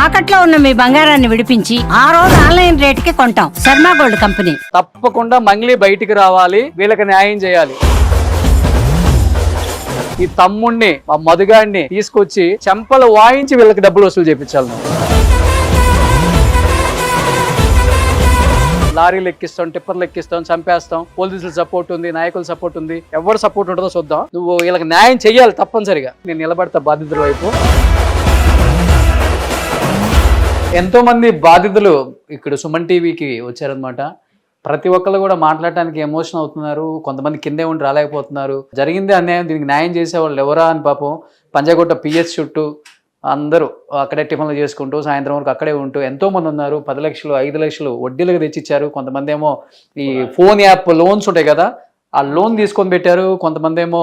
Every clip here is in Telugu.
తాకట్లో ఉన్న మీ బంగారాన్ని విడిపించి ఆ రోజు ఆన్లైన్ రేటుకి కొంటాం. Sharma gold company. తప్పకుండా మంగ్లీ బయటికి రావాలి, వీళ్ళకి న్యాయం చేయాలి. ఈ తమ్ముణ్ణి మా మధుగాడిని తీసుకొచ్చి చెంపలు వాయించి వీళ్ళకి డబ్బులు వసూలు చేయించాలి. లారీలు ఎక్కిస్తాం, టిప్పర్లు ఎక్కిస్తాం, చంపేస్తాం. పోలీసుల సపోర్ట్ ఉంది, నాయకుల సపోర్ట్ ఉంది, ఎవరు సపోర్ట్ ఉంటుందో చూద్దాం. నువ్వు వీళ్ళకి న్యాయం చెయ్యాలి తప్పనిసరిగా. నేను నిలబడతా బాధితుల వైపు. ఎంతో మంది బాధితులు ఇక్కడ సుమన్ టీవీకి వచ్చారనమాట. ప్రతి ఒక్కరు కూడా మాట్లాడటానికి ఎమోషన్ అవుతున్నారు. కొంతమంది కిందే ఉండి రాలేకపోతున్నారు. జరిగిందే అన్యాయం, దీనికి న్యాయం చేసేవాళ్ళు ఎవరా అని పాపం పంజాగుట్ట పిఎస్ చుట్టూ అందరూ అక్కడే టిఫిన్లు చేసుకుంటూ సాయంత్రం వరకు అక్కడే ఉంటూ ఎంతో మంది ఉన్నారు. 10 లక్షలు 5 లక్షలు వడ్డీలకు తెచ్చిచ్చారు. కొంతమంది ఏమో ఈ ఫోన్ యాప్ లోన్స్ ఉంటాయి కదా, ఆ లోన్ తీసుకొని పెట్టారు. కొంతమంది ఏమో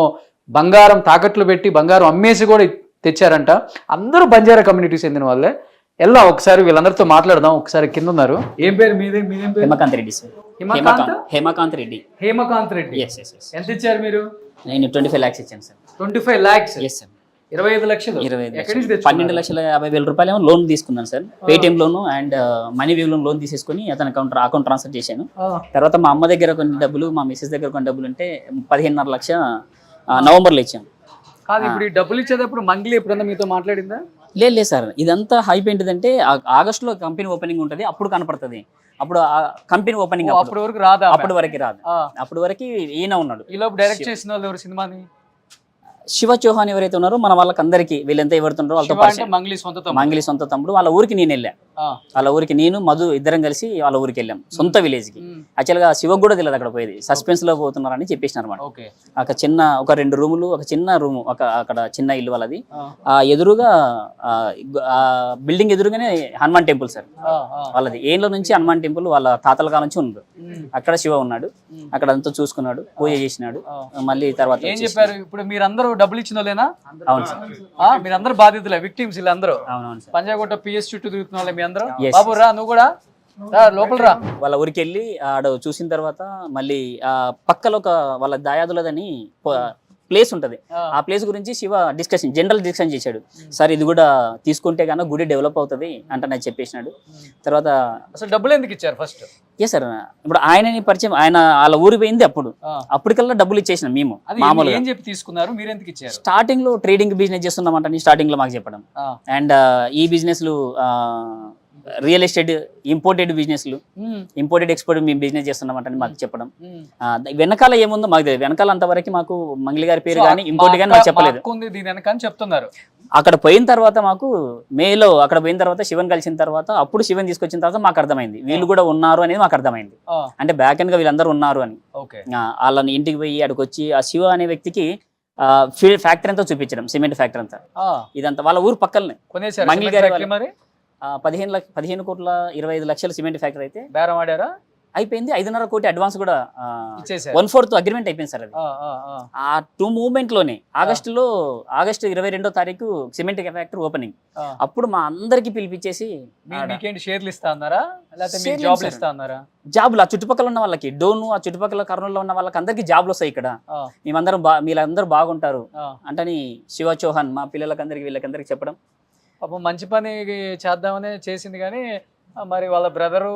బంగారం తాకట్లు పెట్టి బంగారం అమ్మేసి కూడా తెచ్చారంట. అందరూ బంజారా కమ్యూనిటీకి చెందిన వాళ్ళే. ఎలా ఒకసారి వీళ్ళందరితో మాట్లాడదాం. ఒకసారి కింద ఉన్నారు. ఏం పేరు మీదేం పేరు? హేమకాంత్ రెడ్డి సార్. హేమకాంత్ రెడ్డి. హేమకాంత్ రెడ్డి. ఎంత ఇచ్చారు మీరు? నేను 25 lakhs ఇచ్చాను సార్. 25 lakhs? Yes sir. 25 లక్షలు. 12,50,000 రూపాయలు లోన్ తీసుకున్నాను sir. Paytm loan and money view loan తీసేసుకుని అతని అకౌంట్ ట్రాన్స్ఫర్ చేశాను. తర్వాత మా అమ్మ దగ్గర కొన్ని డబ్బులు, మా మిస్సెస్ దగ్గర కొన్ని డబ్బులు ఉంటే 15.5 లక్ష నవంబర్లో ఇచ్చాను. కాదు, ఇప్పుడు ఈ డబ్బులు ఇచ్చేటప్పుడు మంగ్లీ ఎప్పుడన్నా మీతో మాట్లాడిందా? లేదు సార్. ఇదంతా హైప్ ఏంటిదంటే ఆగస్టులో కంపెనీ ఓపెనింగ్ ఉంటుంది, అప్పుడు కనపడుతుంది. అప్పుడు కంపెనీ ఓపెనింగ్ అప్పటి వరకు రాదా? అప్పటి వరకు రాదు. అప్పటి వరకు ఈయన ఉన్నాడు. ఈ లోపు డైరెక్ట్ చేసిన వాళ్ళు ఎవరు సినిమాని? శివ చౌహాన్ ఎవరైతే ఉన్నారో మన వాళ్ళకందరికీ, వీళ్ళంతా ఎవరుతున్నారో వాళ్ళతో మంగ్లీ సొంత తమ్ముడు. వాళ్ళ ఊరికి నేను వెళ్ళా. వాళ్ళ ఊరికి నేను మధు ఇద్దరం కలిసి వాళ్ళ ఊరికి వెళ్ళాం, సొంత విలేజ్ కి. యాక్చువల్ గా శివకు కూడా తెలియదు అక్కడ పోయేది. సస్పెన్స్ లో పోతున్నారని చెప్పేసినారు అనమాట. ఒక 2 రూములు, ఒక చిన్న రూము, అక్కడ చిన్న ఇల్లు వాళ్ళది. ఆ ఎదురుగా బిల్డింగ్ ఎదురుగానే హనుమాన్ టెంపుల్ సార్ వాళ్ళది. ఏళ్ళ నుంచి హనుమాన్ టెంపుల్ వాళ్ళ తాతల కాలం నుంచి ఉన్నారు. అక్కడ శివ ఉన్నాడు. అక్కడ అంతా చూసుకున్నాడు, పూజ చేసినాడు. మళ్ళీ తర్వాత ఏం చెప్పారు? ఇప్పుడు మీరందరూ డబ్బులు ఇచ్చిన వాళ్ళేనా? అవును సార్. మీరందరూ బాధితులే, విక్టిమ్స్ వీళ్ళందరూ. అవునవును సార్. పంజాగుట్ట పిఎస్ చుట్టూ తిరుగుతున్న వాళ్ళే మీ అందరూ. బాబు రా, నువ్వు కూడా లోపల రా. వాళ్ళ ఊరికి వెళ్ళి ఆడ చూసిన తర్వాత మళ్ళీ ఆ పక్కలో వాళ్ళ దాయాదులదని ప్లేస్ ఉంటది. ఆ ప్లేస్ గురించి శివ జనరల్ డిస్కషన్ చేశాడు. సార్ ఇది కూడా తీసుకుంటే కన్నా గుడి డెవలప్ అవుతుంది అంటే నాకు చెప్పేసినాడు. తర్వాత అసలు డబ్బులు ఎందుకు ఇచ్చారు ఫస్ట్? సార్ ఇప్పుడు ఆయనని పరిచయం, ఆయన వాళ్ళ ఊరి పోయింది అప్పటికల్లా డబ్బులు ఇచ్చేసినాం మేము. మామూలుగా ఏం చెప్పి తీసుకున్నారు, మీరు ఎందుకు ఇచ్చారు? స్టార్టింగ్ లో ట్రేడింగ్ బిజినెస్ చేస్తున్నామంటే స్టార్టింగ్ లో మాకు చెప్పడం. అండ్ ఈ బిజినెస్ లు రియల్ ఎస్టేట్, ఇంపోర్టెడ్ బిజినెస్లు, ఇంపోర్టెడ్ ఎక్స్పోర్ట్ మేము బిజినెస్ చేస్తున్నామంటే మాకు చెప్పడం. వెనకాల ఏముందో మాకు తెలియదు. వెనకాల అంతవరకు మాకు మంగ్లీ గారి పేరు కానీ ఇంపోర్ట్ కానీ మాకు చెప్పలేదు. చెప్తున్నారు. అక్కడ పోయిన తర్వాత మాకు మేలో అక్కడ పోయిన తర్వాత శివన్ కలిసిన తర్వాత, అప్పుడు శివన్ తీసుకొచ్చిన తర్వాత మాకు అర్థమైంది వీళ్ళు కూడా ఉన్నారు అనేది మాకు అర్థమైంది. అంటే బ్యాక్ ఎండ్ గా వీళ్ళందరూ ఉన్నారు అని. వాళ్ళని ఇంటికి పోయి అక్కడికి వచ్చి ఆ శివ అనే వ్యక్తికి ఫ్యాక్టరీ అంతా చూపించడం, సిమెంట్ ఫ్యాక్టరీ అంతా. ఇదంతా వాళ్ళ ఊరు పక్కనే. మంగ్లీ గారి 15,25 లక్షల సిమెంట్ ఫ్యాక్టరీ అయితే బేరం ఆడారా? అయిపోయింది. 5.5 కోటి అడ్వాన్స్ కూడా 1/4 అగ్రిమెంట్ అయిపోయింది సార్. అది ఆ 2 మూవ్మెంట్ లోనే ఆగస్టు 22వ తారీఖు సిమెంట్ ఫ్యాక్టరీ ఓపెనింగ్. అప్పుడు మా అందరికి పిలిపించేసి షేర్లు ఇస్తా అన్నారా, జాబ్లు ఇస్తా అన్నారా? జాబులు ఆ చుట్టుపక్కల ఉన్న వాళ్ళకి, డోను ఆ చుట్టుపక్కల కర్నూలులో ఉన్న వాళ్ళకి అందరికి జాబ్లు వస్తాయి. ఇక్కడ మీరందరూ బాగుంటారు అంటని శివ చౌహాన్ మా పిల్లలకి అందరికి వీళ్ళకందరికి చెప్పడం. పాపం మంచి పని చేద్దామని చేసింది, కానీ మరి వాళ్ళ బ్రదరు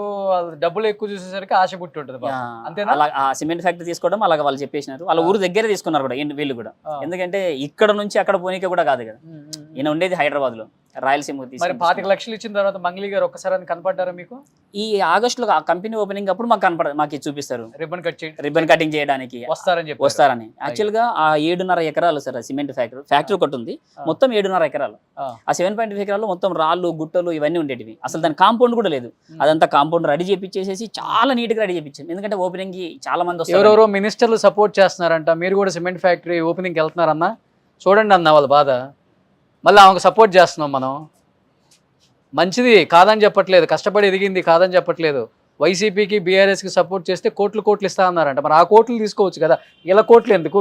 డబ్బులు ఎక్కువ చూసేసరికి ఆశ పుట్టి ఉంటుంది. అంతేనా? ఆ సిమెంట్ ఫ్యాక్టరీ తీసుకోవడం అలాగే వాళ్ళు చెప్పేసినారు. వాళ్ళ ఊరు దగ్గర తీసుకున్నారు కూడా వీళ్ళు కూడా. ఎందుకంటే ఇక్కడ నుంచి అక్కడ పోనీకే కూడా కాదు కదా. ఈయన ఉండేది హైదరాబాద్ లో, రాయలసీమ. మరి 25 లక్షలు ఇచ్చిన తర్వాత మంగ్లీ గారు ఒక్కసారి కనపడ్డారా మీకు? ఈ ఆగస్టులో ఆ కంపెనీ ఓపెనింగ్ అప్పుడు మాకు చూపిస్తారు, రిబ్బన్ కటింగ్ చేయడానికి వస్తారని. యాక్చువల్ గా ఆ 7.5 ఎకరాలు సార్ సిమెంట్ ఫ్యాక్టరీ ఒకటి ఉంది. మొత్తం 7.5 ఎకరాలు. ఆ 7.5 ఎకరాలు మొత్తం రాళ్ళు గుట్టలు ఇవన్నీ ఉండేటివి. అసలు దాని కాంపౌండ్ కూడా లేదు. అదంతా కాంపౌండ్ రెడీ చేపించేసి చాలా నీట్ గా రెడీ చేయించాం. ఎందుకంటే ఓపెనింగ్ కి చాలా మంది వస్తారు. ఎవరెవరో మినిస్టర్లు సపోర్ట్ చేస్తున్నారంట, మీరు కూడా సిమెంట్ ఫ్యాక్టరీ ఓపెనింగ్ వెళ్తున్నారన్నా? చూడండి అన్న వాళ్ళ బాధ. మళ్ళీ ఆమెకు సపోర్ట్ చేస్తున్నాం మనం. మంచిది కాదని చెప్పట్లేదు, కష్టపడి ఎదిగింది కాదని చెప్పట్లేదు. వైసీపీకి బీఆర్ఎస్కి సపోర్ట్ చేస్తే కోట్లు ఇస్తా అన్నారంట. మరి ఆ కోట్లు తీసుకోవచ్చు కదా. వీళ్ళ కోట్లు ఎందుకు?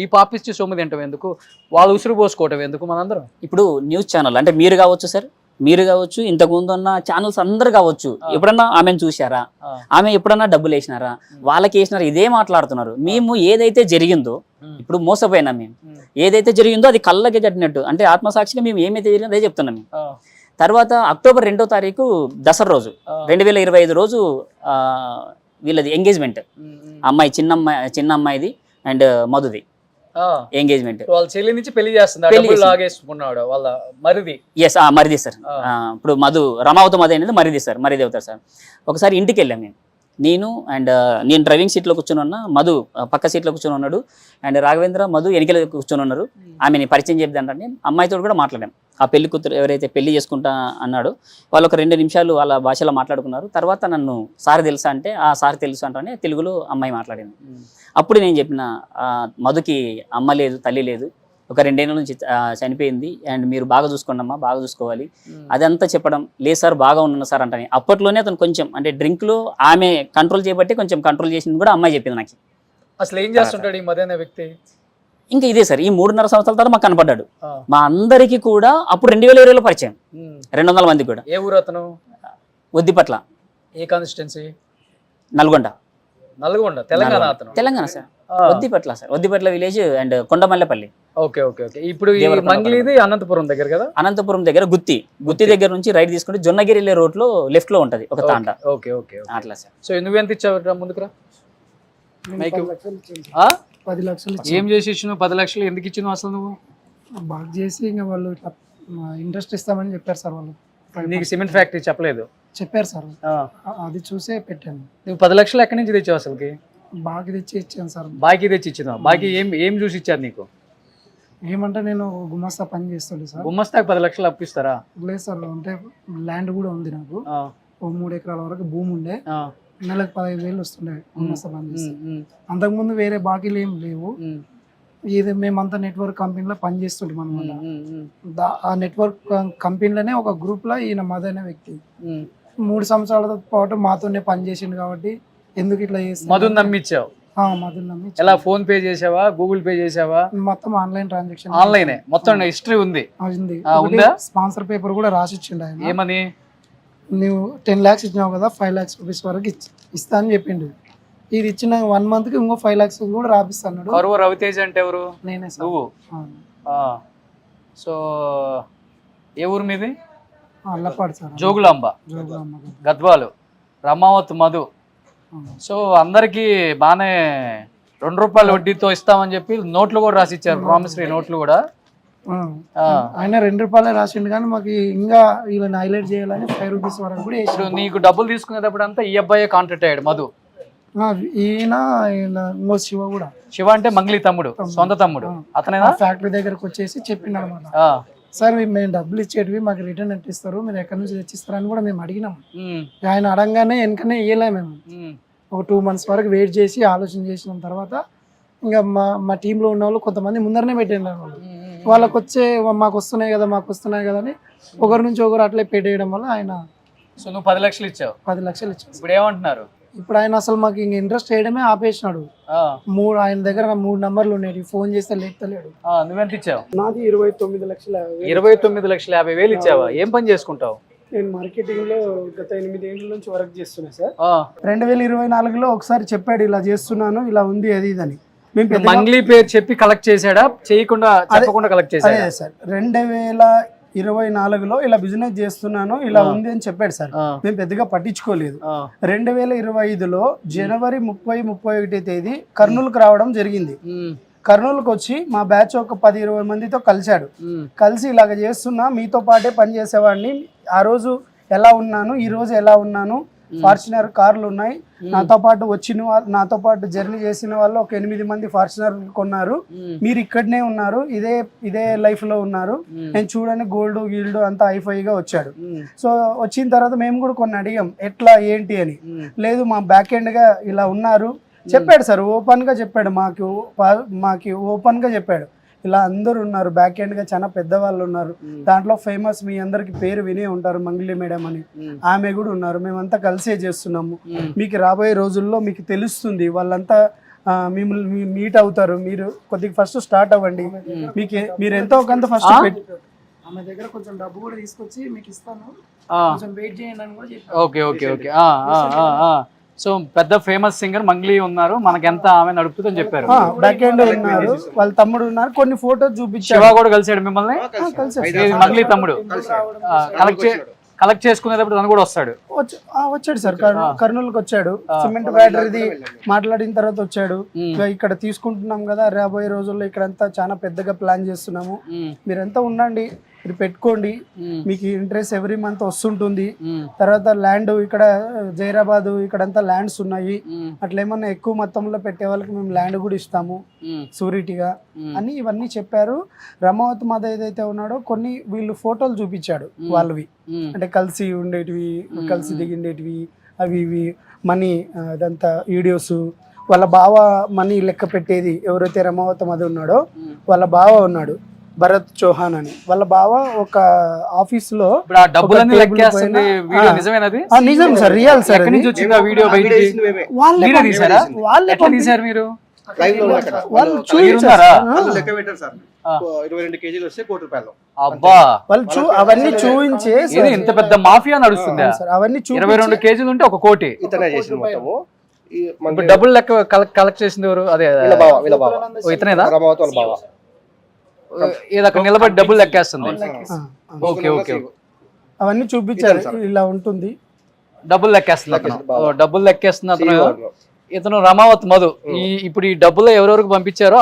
ఈ పాపిచ్చి సొమ్ము తింటాం ఎందుకు? వాళ్ళు ఉసురు పోసుకోవటం ఎందుకు? మనందరం ఇప్పుడు న్యూస్ ఛానల్ అంటే మీరు కావచ్చు సార్, మీరు కావచ్చు, ఇంతకు ముందు ఉన్న ఛానల్స్ అందరు కావచ్చు, ఎప్పుడన్నా ఆమెను చూసారా? ఆమె ఎప్పుడన్నా డబ్బులు వేసినారా? వాళ్ళకి వేసినారా? ఇదే మాట్లాడుతున్నారు. మేము ఏదైతే జరిగిందో, ఇప్పుడు మోసపోయినా మేము ఏదైతే జరిగిందో అది కళ్ళకి కట్టినట్టు, అంటే ఆత్మసాక్షిగా మేము ఏమైతే జరిగిందో అదే చెప్తున్నాం. తర్వాత అక్టోబర్ 2వ తారీఖు దసరా రోజు 2025 రోజు వీళ్ళది ఎంగేజ్మెంట్, అమ్మాయి చిన్న అమ్మాయిది అండ్ మధుది ఎంగేజ్మెంట్. వాళ్ళ చెల్లి నుంచి పెళ్లి చేస్తుంది, లాగేసుకున్నాడు వాళ్ళ మరిది. ఎస్ మరిది సార్. ఇప్పుడు రమావతి మధు అనేది మరిది సార్, మరిది అవుతారు సార్. ఒకసారి ఇంటికి వెళ్ళాం నేను అండ్ నేను డ్రైవింగ్ సీట్లో కూర్చొని ఉన్నా, మధు పక్క సీట్లో కూర్చొని ఉన్నాడు అండ్ రాఘవేంద్ర మధు వెనకల కూర్చొని ఉన్నారు. ఆమెని పరిచయం చేద్దాంటే అమ్మాయితో కూడా మాట్లాడాం. ఆ పెళ్లి కూతురు ఎవరైతే పెళ్లి చేసుకుంటా అన్నాడో వాళ్ళు ఒక 2 నిమిషాలు వాళ్ళ భాషలో మాట్లాడుకున్నారు. తర్వాత నన్ను సార్ తెలుసా అంటే ఆ సార్ తెలుసు అంటానే తెలుగులో అమ్మాయి మాట్లాడింది. అప్పుడు నేను చెప్పిన మధుకి అమ్మ లేదు, తల్లి లేదు, ఒక 2 ఏళ్ళ నుంచి చనిపోయింది అండ్ మీరు బాగా చూసుకోండి అమ్మా, బాగా చూసుకోవాలి అదంతా చెప్పడం. లేదు సార్ బాగా ఉన్నాను సార్ అంటాను. అప్పట్లోనే అతను కొంచెం అంటే డ్రింక్లో ఆమె కంట్రోల్ చేయబట్టి కొంచెం కంట్రోల్ చేసింది కూడా అమ్మాయి చెప్పింది నాకు. అసలు ఏం చేస్తుంటాడు ఈ మధ్య వ్యక్తి? ఇంకా ఇదే సార్, ఈ 3.5 సంవత్సరాల తర్వాత మాకు కనపడ్డాడు. మా అందరికీ కూడా అప్పుడు 2020లో పరిచయం, 200 మంది కూడా. ఏ ఊరు అతను? ఒద్దిపట్ల. ఏ కాన్స్టిట్యున్సీ? నల్గొండ, తెలంగాణ. అతను Telangana sir, Oddipatla sir, Oddipatla village and Kondamallapalli. Okay okay okay. ఇప్పుడు మంగ్లీది అనంతపురం దగ్గర కదా? అనంతపురం దగ్గర గుత్తి దగ్గర నుంచి రైట్ తీసుకుంటే జొన్నగిరి వెళ్ళే రోడ్ లో లెఫ్ట్ లో ఉంటది ఒక తాండ. ఓకే ఓకే అట్లా సార్. సో నువ్వు ఎంత ఇచ్చావు ముందుకురా? 10 లక్షలు. ఏం చేసి ఇచ్చినావు 10 లక్షలు? ఎందుకు ఇచ్చినావు అసలు నువ్వు? బాగా చేసి ఇంకా వాళ్ళు ఇట్లా ఇంట్రెస్ట్ ఇస్తామని చెప్పారు సార్ వాళ్ళు. నీకు సిమెంట్ ఫ్యాక్టరీ చెప్పలేదు? చెప్పారు సార్, అది చూసే పెట్టాను. నువ్వు 10 లక్షలు ఎక్కడి నుంచి తెచ్చావు అసలుకి? బాగా తెచ్చి ఇచ్చాను సార్. బాకీ తెచ్చి ఇచ్చినావు? బాకీ ఏం చూసి ఇచ్చారు నీకు? ఏమంటే నేను గుమస్తా పని చేస్తుండే సార్. గుమస్తాకి 10 లక్షలు అప్పిస్తారా? లేదు సార్, అంటే ల్యాండ్ కూడా ఉంది నాకు, ఓ 3 ఎకరాల వరకు భూమి ఉండే. నెలకు 15,000 వస్తుండే గుమస్తా పని చేస్తే. అంతకుముందు వేరే బాకీలు ఏం లేవు. ఇది మేమంతా నెట్వర్క్ కంపెనీలో పని చేస్తుంటాం అనమాట. ఆ నెట్వర్క్ కంపెనీలోనే ఒక గ్రూప్ లో ఈయన మధు అనే వ్యక్తి 3 సంవత్సరాల పాటు మాతోనే పని చేసిండు. కాబట్టి ఎందుకు ఇట్లా చేస్తా? మధుని నమ్మించావు? మధుని నమ్మి. ఎలా? ఫోన్ పే చేసావా, గూగుల్ పే చేసావా? మొత్తం ఆన్లైన్ ట్రాన్సాక్షన్. ఆన్లైనే మొత్తం హిస్టరీ ఉంది. స్పాన్సర్ పేపర్ కూడా రాసి ఇచ్చిండు ఆయన. ఏమని? నువ్వు 10 lakhs ఇచ్చినావు కదా, 5 lakhs రూపీస్ వరకు ఇస్తా అని చెప్పిండు. ఇది ఇచ్చిన 1 month కి ఇంకో 5 lakhs కూడా రాపిస్తాడు. కరువు రవితేజ్ అంటే ఎవరు? నేనే సార్. నువ్వు? సో ఏ ఊరు మీది? అల్లపాడు సార్. జోగులాంబ, గద్వాలు, రమావత్ మధు. సో అందరికి బానే 2 రూపాయల వడ్డీతో ఇస్తామని చెప్పి నోట్లు కూడా రాసి ఇచ్చారు, ప్రామిసరీ నోట్లు కూడా. ఆయన 2 రూపాయలే రాసిండు కానీ మాకు ఇంకా వీళ్ళని హైలైట్ చేయాలని 5 రూపీస్ వరకు కూడా వేసాడు. నీకు డబ్బులు తీసుకునేటప్పుడు అంతా ఈ అబ్బాయి కాంటాక్ట్ అయ్యాడు మధు. ఈయన ఇంకో శివ కూడా. శివ అంటే మంగ్లీ తమ్ముడు, సొంత తమ్ముడు. అతనేనా? ఫ్యాక్టరీ దగ్గరకు వచ్చేసి చెప్పిండు అనమాట, సార్ మేము డబ్బులు ఇచ్చేటివి మాకు రిటర్న్ ఎట్ ఇస్తారు, మీరు ఎక్కడి నుంచి తెచ్చిస్తారని కూడా మేము అడిగినాం. ఆయన అడగానే వెనకనే ఇయ్యలే. మేము ఒక 2 months వరకు వెయిట్ చేసి ఆలోచన చేసిన తర్వాత ఇంకా మా టీంలో ఉన్న వాళ్ళు కొంతమంది ముందరనే పెట్టిండు. వాళ్ళకి మాకు వస్తున్నాయి కదా అని ఒకరి నుంచి ఒకరు అట్లే పెట్టేయడం వల్ల ఆయన. సో నువ్వు 10 లక్షలు ఇచ్చావు? 10 లక్షలు ఇచ్చావు. ఇప్పుడు ఏమంటున్నారు? ఇప్పుడు ఆయన అసలు మాకు ఇంక ఇంట్రెస్ట్ చేయడమే ఆపేసినాడు. ఆయన దగ్గర 3 నంబర్లు ఉన్నాయి, ఫోన్ చేస్తే లేపుతలేడు. నువ్వెంత ఇచ్చావు? నాది 29 లక్షల 29,50,000 ఇచ్చావా? ఏం పని చేసుకుంటావు? నేను మార్కెటింగ్ లో గత 8 ఏళ్ళ నుంచి వర్క్ చేస్తున్నా సార్. 2024లో ఒకసారి చెప్పాడు ఇలా చేస్తున్నాను, ఇలా ఉంది అది ఇదని. మంగ్లీ పేరు చెప్పి కలెక్ట్ చేసాడా, చేయకుండా చెప్పకుండా కలెక్ట్ చేసాడా? సార్ 2024లో ఇలా బిజినెస్ చేస్తున్నాను, ఇలా ఉంది అని చెప్పాడు సార్. మేము పెద్దగా పట్టించుకోలేదు. 2025లో జనవరి 30-31 తేదీ కర్నూలుకు రావడం జరిగింది. కర్నూలుకు వచ్చి మా బ్యాచ్ ఒక 10-20 మందితో కలిశాడు. కలిసి ఇలాగ చేస్తున్నా, మీతో పాటే పని చేసేవాడిని, ఆ రోజు ఎలా ఉన్నాను, ఈ రోజు ఎలా ఉన్నాను, ఫార్చునర్ కార్లు ఉన్నాయి, నాతో పాటు నాతో పాటు జర్నీ చేసిన వాళ్ళు ఒక 8 మంది ఫార్చునర్ కొన్నారు, మీరు ఇక్కడనే ఉన్నారు, ఇదే లైఫ్ లో ఉన్నారు, నేను చూడని గోల్డ్ గీల్డ్ అంతా హైఫైగా వచ్చాడు. సో వచ్చిన తర్వాత మేము కూడా కొన్ని అడిగాం ఎట్లా ఏంటి అని. లేదు మా బ్యాక్ ఎండ్ గా ఇలా ఉన్నారు చెప్పాడు సార్, ఓపెన్ గా చెప్పాడు, మాకు ఓపెన్ గా చెప్పాడు. ఇలా అందరు ఉన్నారు, బ్యాక్ ఎండ్ గా చాలా పెద్దవాళ్ళు ఉన్నారు, దాంట్లో ఫేమస్ మీ అందరికి పేరు వినే ఉంటారు మంగ్లీ మేడం అని, ఆమె కూడా ఉన్నారు, మేమంతా కలిసే చేస్తున్నాము, మీకు రాబోయే రోజుల్లో మీకు తెలుస్తుంది, వాళ్ళంతా మిమ్మల్ని మీట్ అవుతారు, మీరు కొద్దిగా ఫస్ట్ స్టార్ట్ అవ్వండి, మీరు ఎంతో కొంత ఫస్ట్ ఆమె దగ్గర కొంచెం డబ్బు కూడా తీసుకొచ్చి మీకు ఇస్తాను, కొంచెం వెయిట్ చేయండి అని కూడా చెప్పారు. Okay okay okay. సో పెద్ద ఫేమస్ సింగర్ మంగ్లీ ఉన్నారు, మనకెంత ఆమె నడుపుతుందని చెప్పారు. బ్యాక్ ఎండ్ ఉన్నారు, వాళ్ళ తమ్ముడు ఉన్నారు, కొన్ని ఫోటోస్ చూపించారు. శివ కూడా కలిసాడు మిమ్మల్ని, మంగ్లీ తమ్ముడు కలెక్ట్ చేసుకునేటప్పుడు తను కూడా వస్తాడు. వచ్చాడు సార్, కర్నూలుకి వచ్చాడు, సిమెంట్ బ్యాటరీది మాట్లాడిన తర్వాత వచ్చాడు. ఇక్కడ తీసుకుంటున్నాం కదా, రాబోయే రోజుల్లో ఇక్కడంతా చాలా పెద్దగా ప్లాన్ చేస్తున్నాము, మీరంతా ఉండండి, మీరు పెట్టుకోండి, మీకు ఇంట్రెస్ట్ ఎవ్రీ మంత్ వస్తుంటుంది. తర్వాత ల్యాండ్ ఇక్కడ జైరాబాద్ ఇక్కడంతా ల్యాండ్స్ ఉన్నాయి, అట్లా ఏమన్నా ఎక్కువ మొత్తంలో పెట్టే వాళ్ళకి మేము ల్యాండ్ కూడా ఇస్తాము సూరిటీగా అని ఇవన్నీ చెప్పారు. రమావత్ మాధవ్ ఏదైతే ఉన్నాడో కొన్ని వీళ్ళు ఫోటోలు చూపించాడు వాళ్ళవి, అంటే కలిసి ఉండేటివి, కలిసి దిగిండేటివి, అవి ఇవి మనీ అదంతా వీడియోస్. వాళ్ళ బావ మనీ లెక్క పెట్టేది ఎవరైతే రమావత్ మాధవ్ ఉన్నాడో వాళ్ళ బావ ఉన్నాడు భరత్ చౌహాన్ అని. వాళ్ళ బావ ఒక ఆఫీస్ లో నిజం సార్, రియల్ సార్, వాళ్ళు అవన్నీ చూపించే ఇంత పెద్ద మాఫియా నడుస్తుంది. అవన్నీ 22 కేజీలు ఉంటే 1 కోటి. డబ్బులు లెక్క కలెక్ట్ చేసింది ఎవరు? అదే ఇతనేదా? నిలబడి డబ్బులు లెక్కేస్తుంది. ఓకే ఓకే, అవన్నీ చూపించారు, ఇలా ఉంటుంది, డబ్బులు లెక్కేస్తుంది అతను, డబ్బులు లెక్కేస్తుంది అతను. ఇతను రమావత్ మధు. ఇప్పుడు ఈ డబ్బులు ఎవరెవరికి పంపించారో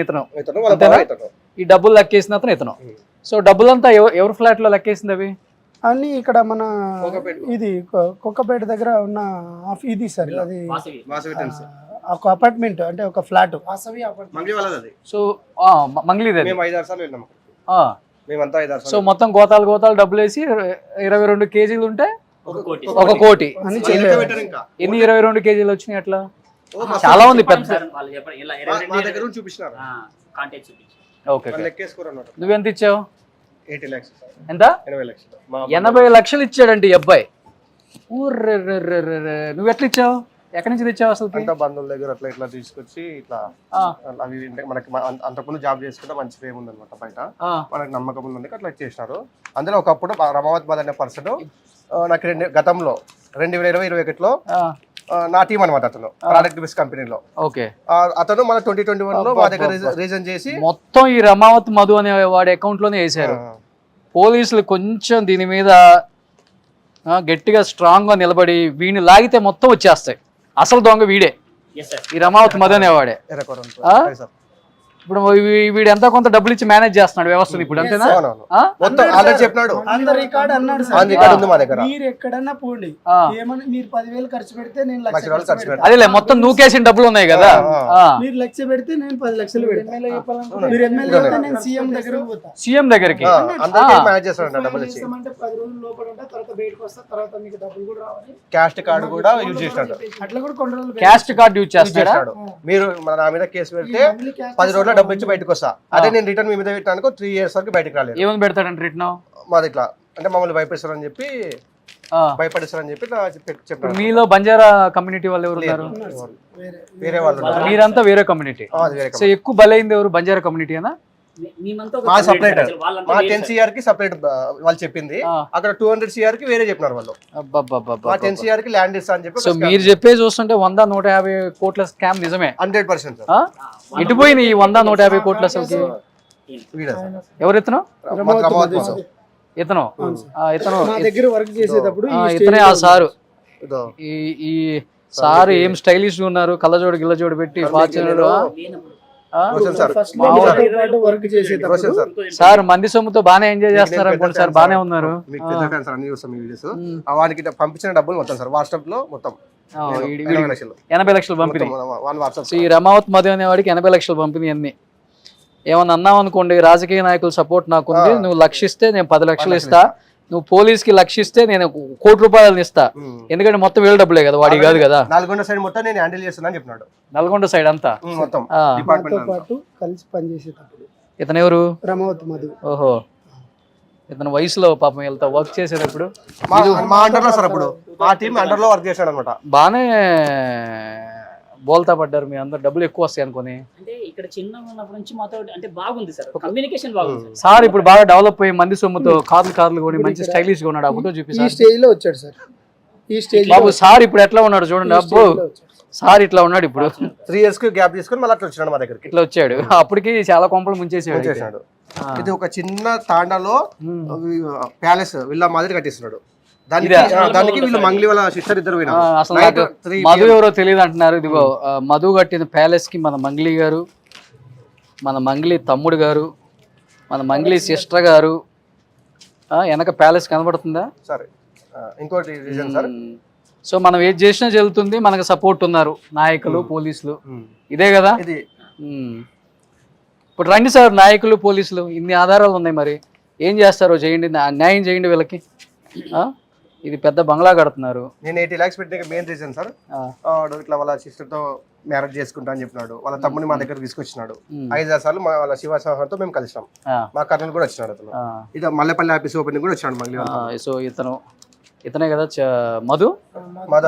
ఇతను ఈ డబ్బులు లెక్కేసిన అతను. సో డబ్బులంతా ఎవరి ఫ్లాట్ లో లెక్కేసింది అవి అన్ని? ఇక్కడ మన ఇది కొక్కపేట దగ్గర ఉన్న ఇది సార్, అది ఒక అపార్ట్మెంట్, అంటే ఒక ఫ్లాట్. సో సో మొత్తం గోతాలు డబ్బులు వేసి 22 కేజీలు ఉంటే 1 కోటి. ఎన్ని 22 కేజీలు వచ్చినాయి అట్లా? చాలా ఉంది పెద్ద. నువ్వెంత ఇచ్చావు? ఎంత? 80 లక్షలు ఇచ్చాడంటే ఈ అబ్బాయి. నువ్వు ఎట్లా ఇచ్చావు? ఎక్కడి నుంచి తెచ్చావు అసలు? బంధువుల దగ్గర అట్లా ఇట్లా తీసుకొచ్చి ఇట్లా అవి మనకి అంతకుముందు జాబ్ చేసుకుంటే మంచి ఫేమ్ ఉంది అనమాట బయట, మనకి నమ్మకం ఉంది, అట్లా చేసినారు. అందులో ఒకప్పుడు రమావత్ మాధవ్ అనే పర్సన్ నాకు గతంలో 2021లో నా టీం అనమాట, అతను ప్రోడక్ట్ బేస్ కంపెనీలో. ఓకే, అతను మన 2021 లో మా దగ్గర రీజన్ చేసి మొత్తం ఈ రమావత్ మధు అనే వాడి అకౌంట్ లోనే వేసారు. పోలీసులు కొంచెం దీని మీద గట్టిగా స్ట్రాంగ్ గా నిలబడి వీడిని లాగితే మొత్తం వచ్చేస్తాయి. అసలు దొంగ వీడే, ఈ రమావత్ మధు అనేవాడే. ఇప్పుడు వీడు ఎంత కొంత డబ్బులు ఇచ్చి మేనేజ్ చేస్తున్నాడు వ్యవస్థను ఇప్పుడు, అంతేనా? మీరు ఎక్కడన్నా పోండి, ఏమన్నా మీరు 10,000 ఖర్చు పెడితే నేను 1,00,000 అదేలే, మొత్తం నూకేసిన డబ్బులు ఉన్నాయి కదా, మీరు 1,00,000 పెడితే నేను 10 లక్షలు పెడతాను. మీరు ఎమ్మెల్యే అయితే నేను సీఎం దగ్గరికి పోతా, సీఎం దగ్గరికి. అంటే 10 రోజుల లోపల ఉంటా, తర్వాత బయటకు వస్తా, తర్వాత మీకు డబ్బులు కూడా రావాలి. క్యాస్ట్ కార్డు కూడా యూజ్ చేస్తాడు, అట్లా కూడా కొన్ని రోజులు క్యాస్ట్ కార్డు యూజ్ చేస్తాడు. మీరు నా మీద కేసు పెడితే 10 రోజుల డబ్బు ఇచ్చి బయటకు వస్తా, అదే నేను రిటర్న్ మీ మీద పెట్టాను 3 years వరకు బయటకు రాలేదు. ఏమని పెడతాడంటే రిటర్న్ మాది ఇట్లా, అంటే మమ్మల్ని భయపడిస్తారని చెప్పి చెప్పారు. మీలో బంజారా కమ్యూనిటీ వాళ్ళు ఎవరు ఉన్నారు? వేరే వాళ్ళు, మీరంతా వేరే కమ్యూనిటీ. సో ఎక్కువ బలైంది ఎవరు? బంజారా కమ్యూనిటీ అనా? మా సపరేట్, మా 10 CR కి సపరేట్ వాళ్ళు చెప్పింది, అక్కడ 200 CR కి వేరే చెప్పినారు వాళ్ళు. మా 10 CR కి ల్యాండ్ ఇస్తా అని చెప్పి. సో మీరు చెప్పే చూస్తుంటే 100-150 కోట్ల స్కామ్ నిజమే. 100%. ఇటు పోయిన ఈ 100-150 కోట్ల అసలుకి ఎవరు? ఇతను మా దగ్గర వర్క్ చేసేటప్పుడు ఇతనే ఆ సారు. ఈ సారు ఏం స్టైలిష్ ఉన్నారు, కళ్ళజోడు గిల్లజోడు పెట్టి సార్ మంది సొమ్ముతో బానే ఎంజాయ్ చేస్తున్నారు అనుకోండి సార్, బానే ఉన్నారు. వానికి పంపించిన డబ్బులు మొత్తం సార్ వాట్సాప్ లో మొత్తం 80 లక్షలు పంపిణీ. ఈ రమావత్ మధు అనేవాడికి 80 లక్షలు పంపిణీ. అన్ని ఏమన్నా అన్నావు అనుకోండి, రాజకీయ నాయకుల సపోర్ట్ నాకుంది, నువ్వు 1,00,000 ఇస్తే నేను 10 లక్షలు ఇస్తా, నువ్వు పోలీస్కి 1,00,000 ఇస్తే నేను 1 కోటి రూపాయలు ఇస్తా, ఎందుకంటే మొత్తం వీళ్ళ డబ్బులే కదా, వాడి కాదు కదా. నల్గొండ సైడ్ మొత్తం నేను హ్యాండిల్ చేస్తున్నా అని చెప్పినాడు. నల్గొండ సైడ్ అంతా మొత్తం కలిసి పనిచేసేటప్పుడు. ఇతను ఎవరు? రమావత్ మధు. ఓహో, ఇతను వయసులో పాపం వెళ్తా వర్క్ చేసేటప్పుడు మా అండర్ లో సార్, అప్పుడు మా టీం అండర్ లో వర్క్ చేశాడు అనమాట. బానే బోల్తా పడ్డారు మీ అందరు, డబ్బులు ఎక్కువ వస్తాయి అనుకుని. అంటే ఇక్కడ చిన్న ఉన్నప్పటి నుంచి మాతో అంటే బాగుంది సార్, కమ్యూనికేషన్ బాగుంది సార్. ఇప్పుడు బాగా డెవలప్ అయ్యి మంది సొమ్ముతో కార్లు కొని మంచి స్టైలిష్ గా ఉన్నాడు. ఆ ఫోటో చూపిస్తారు. ఈ స్టేజ్ లో వచ్చాడు సార్. ఈ స్టేజ్ బాబు సార్ ఇప్పుడు ఎట్లా ఉన్నాడు చూడండి అబ్బో సార్ ఇట్లా ఉన్నాడు ఇప్పుడు 3 years కి గ్యాప్ తీసుకొని మళ్ళీ అట్లా వచ్చినాడు మా దగ్గరికి. ఇట్లా వచ్చాడు అప్పటికి చాలా కొంపలు ముంచేసాడు అయితే. చేసినాడు. ఇది ఒక చిన్న తాండాలో ప్యాలెస్ విల్లా మాదిరి కట్టిస్తున్నాడు. దానికి వీళ్ళు మంగ్లీ వాళ్ళ సిస్టర్ ఇద్దరు పోయినారు. అసలు నాకు మధు ఎవరో తెలియదు అంటున్నారు. ఇదిగో మధు కట్టిన ప్యాలెస్ కి మన మంగ్లీ గారు, మన మంగ్లీ తమ్ముడు గారు, మన మంగ్లీ సిస్టర్ గారు వెనక ప్యాలెస్ కనబడుతుందా? సరే ఇంకోటి రీజన్ సార్, సో మనం ఏది చేసినా చెల్లుతుంది, మనకు సపోర్ట్ ఉన్నారు నాయకులు పోలీసులు, ఇదే కదా. ఇది ఇప్పుడు రండి సార్ నాయకులు పోలీసులు, ఇన్ని ఆధారాలు ఉన్నాయి, మరి ఏం చేస్తారో చేయండి, న్యాయం చేయండి వీళ్ళకి. ఇది పెద్ద బంగ్లా కడుతున్నారు. నేను 80 lakhs పెట్టిన మెయిన్ రీజన్ సార్, ఇట్లా వాళ్ళ సిస్టర్ తో మ్యారేజ్ చేసుకుంటా అని చెప్పినాడు. వాళ్ళ తమ్ముని మా దగ్గర తీసుకొచ్చినాడు. 5-6 సార్లు వాళ్ళ శివసాహర్తో మేము కలిసాం. మా కర్నూలు కూడా వచ్చినాడు అతను. ఇది మల్లెపల్లి ఆఫీస్ ఓపెనింగ్ కూడా వచ్చినాడు మంగ్లీ. సో ఇతనే కదా మధు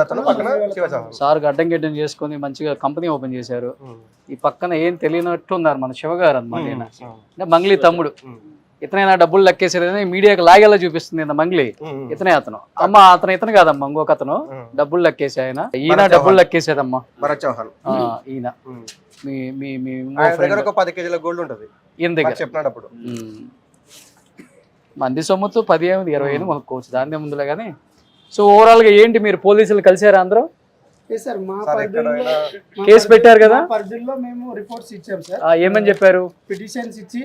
అతను పక్కన శివసాహర్ సార్ గడ్డం గిడ్డం చేసుకుని మంచిగా కంపెనీ ఓపెన్ చేశారు. ఈ పక్కన ఏం తెలియనట్టు ఉన్నారు మన శివగారు అన్నమాట, మంగ్లీ తమ్ముడు. ఇతనైనా డబ్బులు లెక్కేసేది మీడియాకి లాగేలా చూపిస్తుంది మంగ్లీ. ఇతనే అతను ఇతను కాదమ్మా, ఇంకొక అతను డబ్బులు లెక్కేసి ఆయన, ఈయన డబ్బులు లెక్కేసేదమ్మా భరత్ చౌహాన్. ఈయన ఒక 10 kg గోల్డ్ ఉంటుంది ఈయన దగ్గర చెప్పినాడు అప్పుడు. మంది సొమ్ముతో 10-20 కొనుక్కోవచ్చు, దాని ముందులే కానీ. సో ఓవరాల్ గా ఏంటి, మీరు పోలీసులు కలిసారా అందరూ? కేసు పెట్టారు కదా, పరిధిలో మేము రిపోర్ట్స్ ఇచ్చాం సార్. ఏమని చెప్పారు? పిటిషన్స్ ఇచ్చి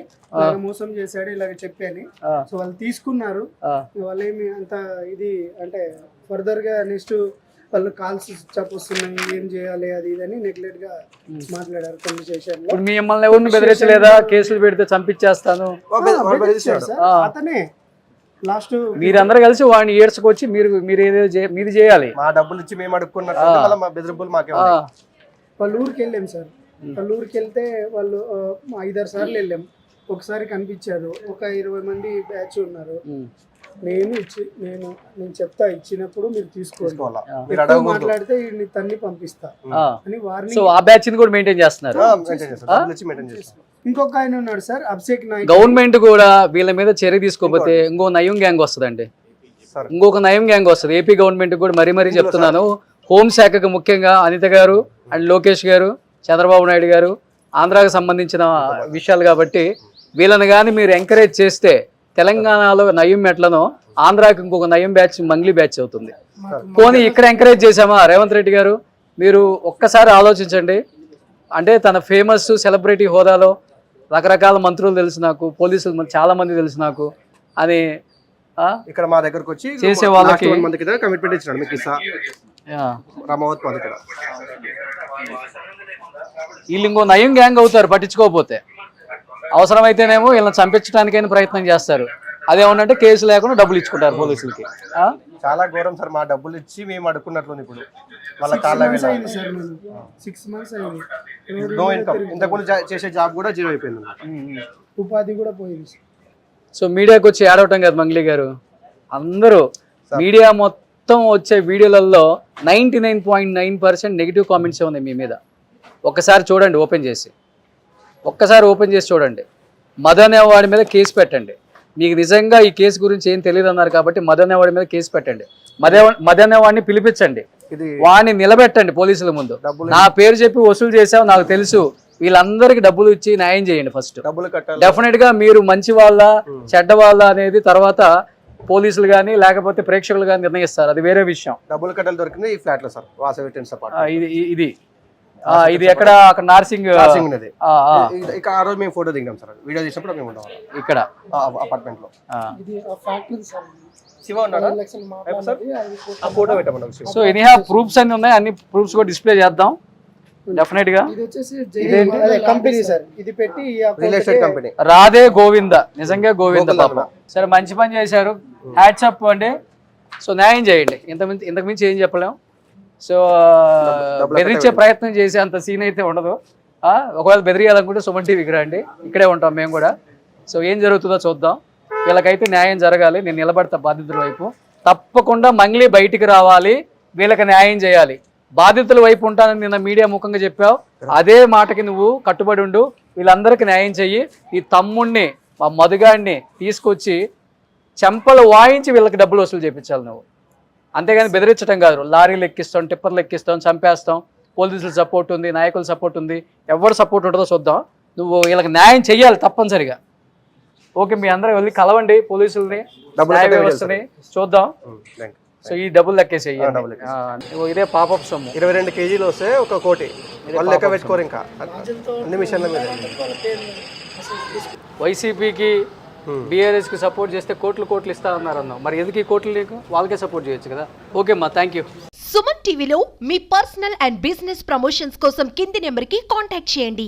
మోసం చేశాడు ఇలాగ చెప్పని, సో వాళ్ళు తీసుకున్నారు. వాళ్ళు ఏమి అంత ఇది అంటే ఫర్దర్ గా నెక్స్ట్ వాళ్ళు కాల్స్ స్టాప్ వస్తున్నాయి, ఏం చేయాలి అది ఇదని నెగ్లెక్ట్ గా మాట్లాడారు కన్వర్సేషన్ లో. మిమ్మల్ని ఎవరిని బెదిరించలేదా? కేసులు పెడితే చంపించేస్తాను అతనే లాస్ట్. మీరందరూ కలిసి వాడిని ఏడ్చుకొచ్చి మీరు చేయాలి. మా డబ్బులు ఇచ్చి మేము అడుక్కున్నట్టు మా బెదిరింపులు మాకే. వాళ్ళ ఊరికి వెళ్ళాం సార్. వాళ్ళ ఊరికి వెళ్తే వాళ్ళు 5-6 సార్లు వెళ్ళాం. ఒకసారి కనిపించారు, ఒక 20 మంది బ్యాచ్ ఉన్నారు. నేను చెప్తా, ఇచ్చినప్పుడు మీరు తీసుకోవాలి, మాట్లాడితే వీడిని తన్ని పంపిస్తా అని వారిని. సో ఆ బ్యాచ్ ని కూడా మెయింటైన్ చేస్తున్నారు. ఇంకొక ఆయన ఉన్నాడు సార్, అభిషేక్ నాయక్. గవర్నమెంట్ కూడా వీళ్ళ మీద చర్య తీసుకోకపోతే ఇంకో నయం గ్యాంగ్ వస్తుందండి, ఇంకొక నయం గ్యాంగ్ వస్తుంది. ఏపీ గవర్నమెంట్ కూడా మరీ చెప్తున్నాను, హోంశాఖకు ముఖ్యంగా అనిత గారు అండ్ లోకేష్ గారు, చంద్రబాబు నాయుడు గారు, ఆంధ్రాకు సంబంధించిన విషయాలు కాబట్టి వీళ్ళని కానీ మీరు ఎంకరేజ్ చేస్తే తెలంగాణలో నయం ఎట్లనో ఆంధ్రాకి ఇంకొక నయం బ్యాచ్ మంగ్లీ బ్యాచ్ అవుతుంది. పోనీ ఇక్కడ ఎంకరేజ్ చేసామా రేవంత్ రెడ్డి గారు? మీరు ఒక్కసారి ఆలోచించండి. అంటే తన ఫేమస్ సెలబ్రిటీ హోదాలో రకరకాల మంత్రులు తెలుసు నాకు, పోలీసులు చాలా మంది తెలుసు నాకు అని ఇక్కడ మా దగ్గరకు వచ్చి చేసే వాళ్ళకి కమిట్మెంట్ ఇచ్చినాడు. మీకు రామావత్ ఇక్కడ వీళ్ళు ఇంకో నయం గ్యాంగ్ అవుతారు పట్టించుకోకపోతే. అవసరమైతేనేమో వీళ్ళని చంపించడానికైనా ప్రయత్నం చేస్తారు, అదేమన్నంటే కేసు లేకుండా డబ్బులు ఇచ్చుకుంటారు పోలీసులకి. చాలా ఘోరం సార్, మా డబ్బులు ఇచ్చి మేము అడుక్కున్నట్లు ఇప్పుడు వాళ్ళ కాళ్ళ 6 months అయింది. నో ఇన్కమ్, ఇంతకుముందు చేసే జాబ్ కూడా జీరో అయిపోయింది, ఉపాధి కూడా పోయింది. సో మీడియాకి వచ్చి ఏడవటం కదా మంగ్లీ గారు, అందరూ మీడియా మొత్తం వచ్చే వీడియోలలో 99.9% నెగిటివ్ కామెంట్స్ ఉన్నాయి మీ మీద. ఒక్కసారి చూడండి, ఓపెన్ చేసి చూడండి. మదన్ అనేవాడి మీద కేసు పెట్టండి. మీకు నిజంగా ఈ కేసు గురించి ఏం తెలియదు అన్నారు కాబట్టి మదన్ అనేవాడి మీద కేసు పెట్టండి. మదన్ అనేవాడిని పిలిపించండి, వాడిని నిలబెట్టండి పోలీసుల ముందు. నా పేరు చెప్పి వసూలు చేసావు నాకు తెలుసు, వీళ్ళందరికి డబ్బులు ఇచ్చి న్యాయం చేయండి. ఫస్ట్ డెఫినెట్ గా మీరు మంచి వాళ్ళ చెడ్డ వాళ్ళ అనేది తర్వాత పోలీసులు కానీ లేకపోతే ప్రేక్షకులు కానీ నిర్ణయిస్తారు, అది వేరే విషయం. డబ్బులు కట్టాలి దొరికింది ఈ ఫ్లాట్ లో సార్, వాసవి టెన్స్ ఇది ఇది ఎక్కడ అక్కడ నార్సింగ్ ఇక ఆ రోజు మేము ఫోటో దిగాం సార్, వీడియో తీసినప్పుడు మేము ఉంటాం ఇక్కడ అపార్ట్మెంట్ లో. సో ఎనీహా ప్రూఫ్స్ అన్ని ఉన్నాయి, అన్ని ప్రూఫ్స్ కూడా డిస్ప్లే చేద్దాం డెఫినెట్ గా. రాధే గోవింద, నిజంగా గోవింద పాపం. సరే మంచి పని చేశారు, హ్యాట్స్ అప్ అండి. సో న్యాయం చేయండి, ఇంతకు మించి ఏం చెప్పలేం. సో బెదిరించే ప్రయత్నం చేసే అంత సీన్ అయితే ఉండదు. ఒకవేళ బెదిరియాలనుకుంటే సుమన్ టీవీకి రండి, ఇక్కడే ఉంటాం మేము కూడా. సో ఏం జరుగుతుందో చూద్దాం, వీళ్ళకైతే న్యాయం జరగాలి. నేను నిలబడతా బాధితుల వైపు, తప్పకుండా మంగ్లీ బయటికి రావాలి, వీళ్ళకి న్యాయం చేయాలి. బాధితుల వైపు ఉంటానని నిన్న మీడియా ముఖంగా చెప్పావు, అదే మాటకి నువ్వు కట్టుబడి ఉండు, వీళ్ళందరికీ న్యాయం చెయ్యి. ఈ తమ్ముడిని మా మధుగాడిని తీసుకొచ్చి చెంపలు వాయించి వీళ్ళకి డబ్బులు వసూలు చేయించాలి నువ్వు. అంతేగాని బెదిరించడం కాదు. లారీలు ఎక్కిస్తాం, టిప్పర్లు ఎక్కిస్తాం, చంపేస్తాం, పోలీసుల సపోర్ట్ ఉంది, నాయకుల సపోర్ట్ ఉంది, ఎవరు సపోర్ట్ ఉంటుందో చూద్దాం. నువ్వు వీళ్ళకి న్యాయం చెయ్యాలి తప్పనిసరిగా. ఓకే, మీ అందరూ వెళ్ళి కలవండి పోలీసుల్ని, న్యాయ వ్యవస్థని, చూద్దాం. సో ఈ డబ్బులు లెక్కేసేయి. ఇదే పాపప్ సొమ్ము 22 కేజీలు వస్తే 1 కోటి. వాళ్ళు లెక్క పెట్టుకోరు ఇంకా అన్ని మిషన్ల మీద. వైసీపీకి బీఆర్ఎస్ కి సపోర్ట్ చేస్తే కోట్లు ఇస్తా అన్నారు అన్నావు. మరి ఎందుకు ఈ కోట్లు నీకు? వాళ్ళకే సపోర్ట్ చేయొచ్చు కదా. ఓకే అమ్మా, థ్యాంక్ యూ. సుమన్ టీవీలో మీ పర్సనల్ అండ్ బిజినెస్ ప్రమోషన్స్ కోసం కింది నెంబర్కి కాంటాక్ట్ చేయండి.